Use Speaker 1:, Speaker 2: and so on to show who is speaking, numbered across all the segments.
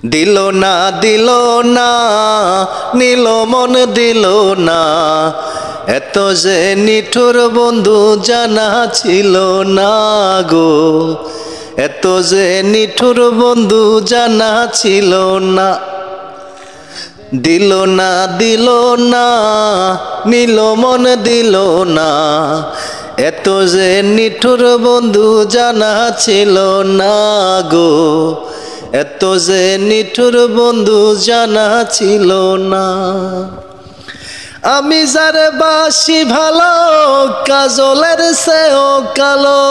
Speaker 1: দিল না দিল না নিল মন দিল না, এত যে নিঠুর বন্ধু জানা ছিল না গো, এত যে নিঠুর বন্ধু জানা ছিল না। দিল না দিল না নিল মন দিল না, এত যে নিঠুর বন্ধু জানা ছিল না গো, এত যে নিঠুর বন্ধু জানা ছিল না। আমি যারে বাসি ভালো কাজলের চেয়েও কালো,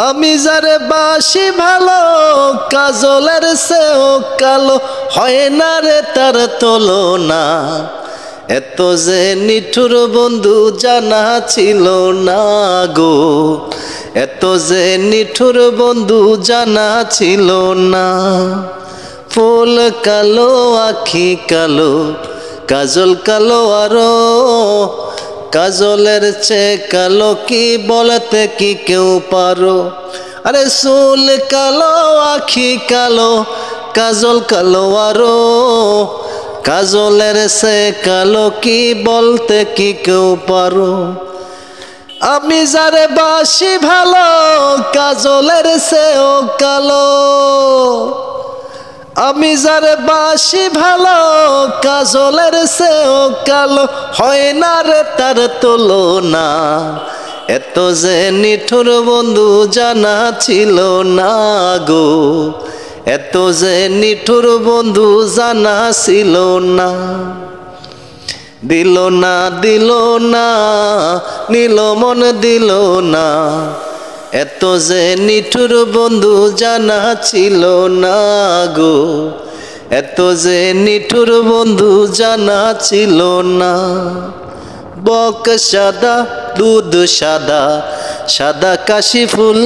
Speaker 1: আমি যারে বাসি ভালো কাজলের চেয়েও কালো, হয় না রে তার তুলনা, এত যে নিঠুর বন্ধু জানা ছিল না গো, এত যে নিঠুর বন্ধু জানা ছিল না। ফুল কালো আখি কালো কাজল কালো আরো, কাজলের চেয়ে কালো কি বলতে কি কেউ পারো। আরে চুল কালো আখি কালো কাজল কালো আরো, কাজলের চেয়ে কালো কি বলতে কি কেউ পারো। আমি যারে বাসি ভালো কাজলের চেয়েও কালো, আমি যারে বাসি ভালো কাজলের চেয়েও কালো, হয় না রে তার তুলনা, এত যে নিঠুর বন্ধু জানা ছিল না গো, এত যে নিঠুর বন্ধু জানা ছিল না। দিল না দিল না নিল মন দিল না, এত যে নিঠুর বন্ধু জানা ছিল না গো, এত যে নিঠুর বন্ধু জানা ছিল না। বক সাদা দুধ সাদা সাদা কাশি ফুল,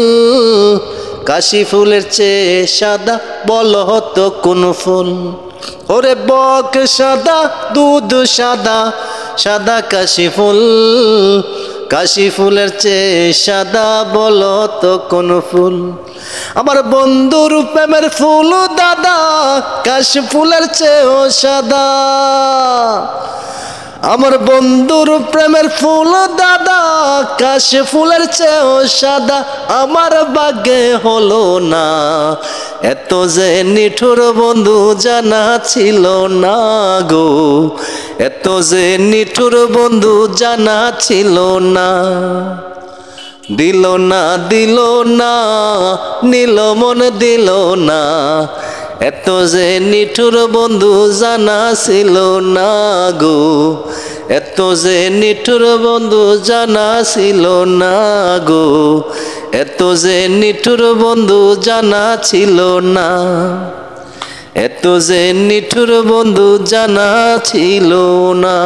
Speaker 1: কাশি ফুলের চেয়ে সাদা বলো তো কোন ফুল। ওরে বক সাদা দুধ সাদা সাদা কাশি ফুল, কাশি ফুলের চেয়ে সাদা বলো তো কোন ফুল। আমার বন্ধুর প্রেমের ফুল দাদা কাশি ফুলের চেয়েও সাদা, আমার বন্ধুর প্রেমের ফুল দাদা কাশি ফুলের চেয়েও সাদা, আমার ভাগ্যে হলো না, এত যে নিঠুর বন্ধু জানা ছিল না গো, এত যে নিঠুর বন্ধু জানা ছিল না। দিল না দিল না নিল মন দিল না, এত যে নিঠুর বন্ধু জানা ছিল না গো, এত যে নিঠুর বন্ধু জানা ছিল না গো, এত যে নিঠুর বন্ধু জানা ছিল না, এত যে নিঠুর বন্ধু জানা ছিল না।